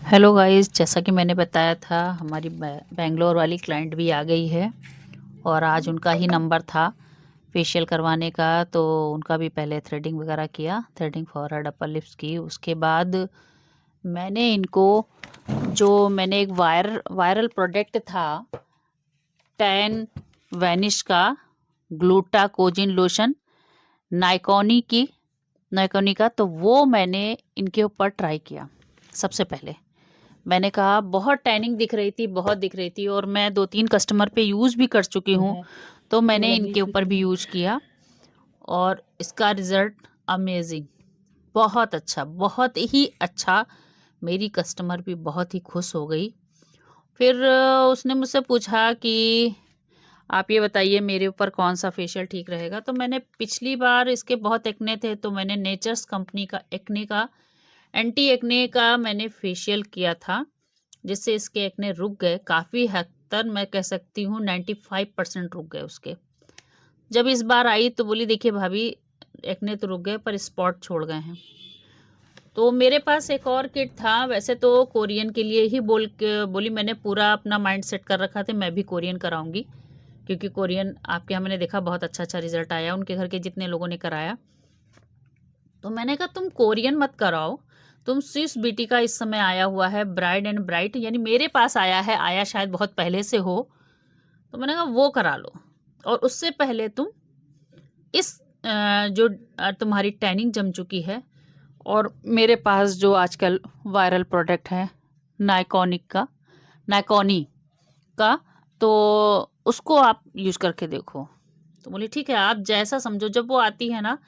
Hello guys, जैसा कि मैंने बताया था हमारी बेंगलोर वाली क्लाइंट भी आ गई है और आज उनका ही नंबर था फेशियल करवाने का। तो उनका भी पहले थ्रेडिंग वगैरह किया, थ्रेडिंग फॉरहेड अपर लिप्स की। उसके बाद मैंने इनको जो मैंने एक वायरल प्रोडक्ट था टैन वैनिश का ग्लूटाकोजिन लोशन नाइकोनी की नाइकोनी का, तो वो मैंने इनके ऊपर ट्राई किया। सबसे पहले मैंने कहा बहुत टैनिंग दिख रही थी, बहुत दिख रही थी, और मैं 2-3 कस्टमर पे यूज़ भी कर चुकी हूँ। तो मैंने इनके ऊपर भी यूज़ किया और इसका रिज़ल्ट अमेजिंग, बहुत अच्छा, बहुत ही अच्छा। मेरी कस्टमर भी बहुत ही खुश हो गई। फिर उसने मुझसे पूछा कि आप ये बताइए मेरे ऊपर कौन सा फेशियल ठीक रहेगा। तो मैंने पिछली बार इसके बहुत एक्ने थे, तो मैंने नेचर्स कंपनी का एक्ने का एंटी एक्ने का मैंने फेशियल किया था, जिससे इसके एक्ने रुक गए। काफ़ी हद तक मैं कह सकती हूँ 95% रुक गए उसके। जब इस बार आई तो बोली देखिए भाभी, एक्ने तो रुक गए पर स्पॉट छोड़ गए हैं। तो मेरे पास एक और किट था। वैसे तो कोरियन के लिए ही बोली मैंने पूरा अपना माइंड सेट कर रखा था, मैं भी कोरियन कराऊंगी, क्योंकि कोरियन आपके यहाँ मैंने देखा बहुत अच्छा अच्छा रिजल्ट आया, उनके घर के जितने लोगों ने कराया। तो मैंने कहा तुम कोरियन मत कराओ, तुम स्विस ब्यूटी का इस समय आया हुआ है ब्राइड एंड ब्राइट, यानी मेरे पास आया शायद बहुत पहले से हो, तो मैंने कहा वो करा लो। और उससे पहले तुम इस जो तुम्हारी टैनिंग जम चुकी है, और मेरे पास जो आजकल वायरल प्रोडक्ट है नाइकोनी का, तो उसको आप यूज़ करके देखो। तो बोली ठीक है, आप जैसा समझो। जब वो आती है ना,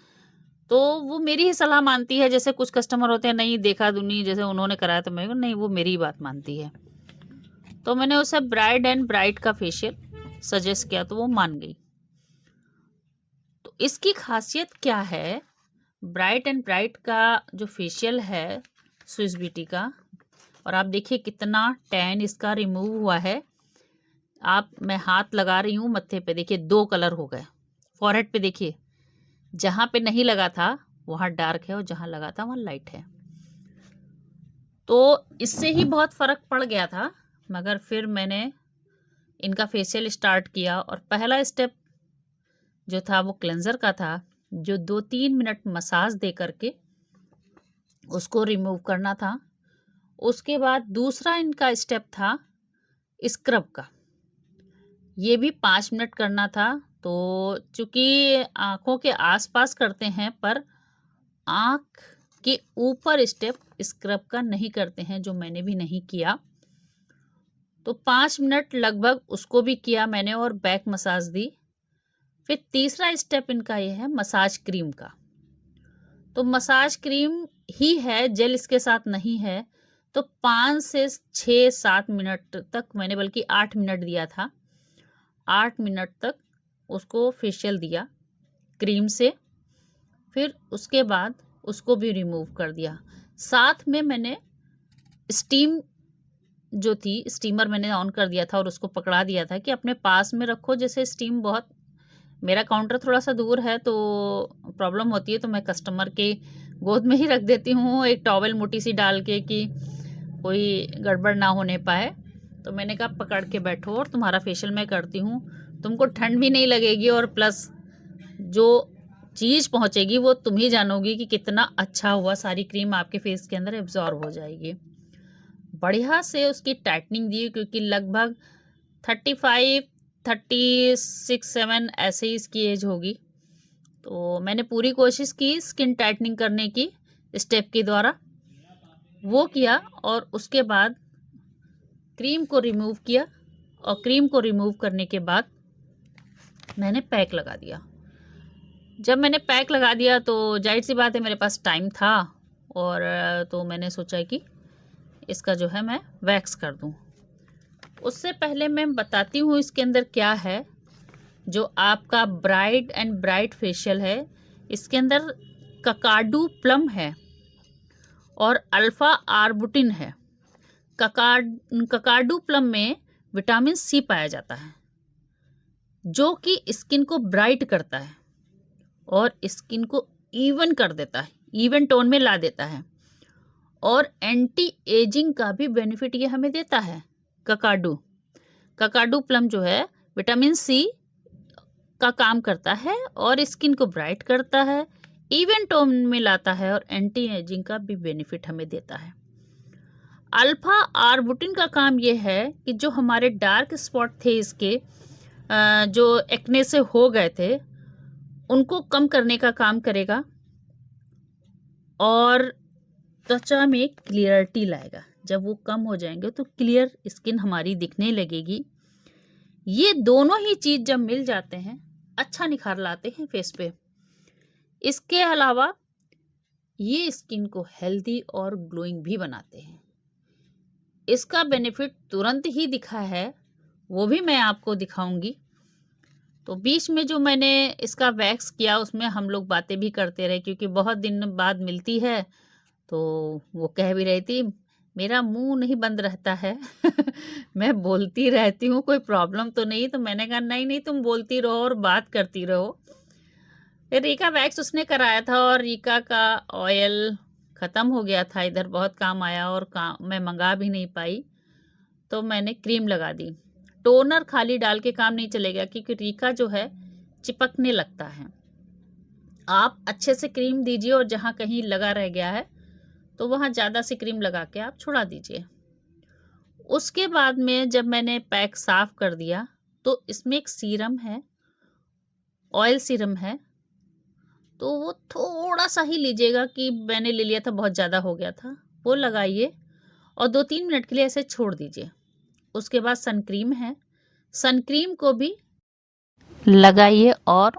तो वो मेरी ही सलाह मानती है। जैसे कुछ कस्टमर होते हैं, नहीं देखा दुनी, जैसे उन्होंने कराया तो मैं नहीं, वो मेरी ही बात मानती है। तो मैंने उसे ब्राइड एंड ब्राइट का फेशियल सजेस्ट किया तो वो मान गई। तो इसकी खासियत क्या है, ब्राइट एंड ब्राइट का जो फेशियल है स्विस ब्यूटी का, और आप देखिए कितना टैन इसका रिमूव हुआ है। मैं हाथ लगा रही हूँ मत्थे पे, देखिए 2 कलर हो गए। फॉरहेड पे देखिए, जहाँ पे नहीं लगा था वहाँ डार्क है और जहाँ लगा था वहाँ लाइट है। तो इससे ही बहुत फ़र्क पड़ गया था। मगर फिर मैंने इनका फेशियल स्टार्ट किया और पहला स्टेप जो था वो क्लेंज़र का था, जो 2-3 मिनट मसाज दे करके उसको रिमूव करना था। उसके बाद दूसरा इनका स्टेप था स्क्रब का, ये भी 5 मिनट करना था। तो चूँकि आँखों के आसपास करते हैं, पर आँख के ऊपर स्टेप स्क्रब का नहीं करते हैं, जो मैंने भी नहीं किया। तो 5 मिनट लगभग उसको भी किया मैंने और बैक मसाज दी। फिर तीसरा स्टेप इनका ये है मसाज क्रीम का। तो मसाज क्रीम ही है, जेल इसके साथ नहीं है। तो 5 से 6-7 मिनट तक मैंने, बल्कि 8 मिनट दिया था, 8 मिनट तक उसको फेशियल दिया क्रीम से। फिर उसके बाद उसको भी रिमूव कर दिया। साथ में मैंने स्टीम जो थी, स्टीमर मैंने ऑन कर दिया था और उसको पकड़ा दिया था कि अपने पास में रखो। जैसे स्टीम बहुत, मेरा काउंटर थोड़ा-सा दूर है तो प्रॉब्लम होती है, तो मैं कस्टमर के गोद में ही रख देती हूँ एक टॉवल मोटी-सी डाल के, कि कोई गड़बड़ ना होने पाए। तो मैंने कहा पकड़ के बैठो और तुम्हारा फेशियल मैं करती हूँ। तुमको ठंड भी नहीं लगेगी और प्लस जो चीज़ पहुँचेगी वो तुम ही जानोगी कि कितना अच्छा हुआ। सारी क्रीम आपके फेस के अंदर एब्ज़ॉर्ब हो जाएगी। बढ़िया से उसकी टाइटनिंग दी, क्योंकि लगभग 35, 36-7 ऐसे ही इसकी एज होगी। तो मैंने पूरी कोशिश की स्किन टाइटनिंग करने की स्टेप के द्वारा, वो किया। और उसके बाद क्रीम को रिमूव किया, और क्रीम को रिमूव करने के बाद मैंने पैक लगा दिया। जब मैंने पैक लगा दिया तो जाहिर सी बात है मेरे पास टाइम था, और तो मैंने सोचा कि इसका जो है मैं वैक्स कर दूं। उससे पहले मैं बताती हूँ इसके अंदर क्या है। जो आपका ब्राइड एंड ब्राइट फेशियल है, इसके अंदर ककाडू प्लम है और अल्फा आर्बुटिन है। ककाडू प्लम में विटामिन सी पाया जाता है, जो कि स्किन को ब्राइट करता है और स्किन को इवन कर देता है, इवन टोन में ला देता है। और एंटी एजिंग का भी बेनिफिट ये हमें देता है। ककाडू प्लम जो है विटामिन सी का काम करता है और स्किन को ब्राइट करता है, इवन टोन में लाता है और एंटी एजिंग का भी बेनिफिट हमें देता है। अल्फा आर्बुटिन का काम ये है कि जो हमारे डार्क स्पॉट थे इसके जो एक्ने से हो गए थे उनको कम करने का काम करेगा और त्वचा में क्लियरिटी लाएगा। जब वो कम हो जाएंगे तो क्लियर स्किन हमारी दिखने लगेगी। ये दोनों ही चीज जब मिल जाते हैं अच्छा निखार लाते हैं फेस पे। इसके अलावा ये स्किन को हेल्दी और ग्लोइंग भी बनाते हैं। इसका बेनिफिट तुरंत ही दिखा है, वो भी मैं आपको दिखाऊंगी। तो बीच में जो मैंने इसका वैक्स किया उसमें हम लोग बातें भी करते रहे, क्योंकि बहुत दिन बाद मिलती है तो वो कह भी रही थी मेरा मुंह नहीं बंद रहता है मैं बोलती रहती हूँ, कोई प्रॉब्लम तो नहीं। तो मैंने कहा नहीं नहीं, तुम बोलती रहो और बात करती रहो। फिर रीका वैक्स उसने कराया था और रीका का ऑयल ख़त्म हो गया था, इधर बहुत काम आया और मैं मंगा भी नहीं पाई, तो मैंने क्रीम लगा दी। टोनर खाली डाल के काम नहीं चलेगा क्योंकि रीका जो है चिपकने लगता है। आप अच्छे से क्रीम दीजिए और जहाँ कहीं लगा रह गया है तो वहाँ ज़्यादा सी क्रीम लगा के आप छुड़ा दीजिए। उसके बाद में जब मैंने पैक साफ कर दिया तो इसमें एक सीरम है, ऑयल सीरम है, तो वो थोड़ा सा ही लीजिएगा कि मैंने ले लिया था बहुत ज़्यादा हो गया था। वो लगाइए और 2-3 मिनट के लिए ऐसे छोड़ दीजिए। उसके बाद सन क्रीम है, सन क्रीम को भी लगाइए और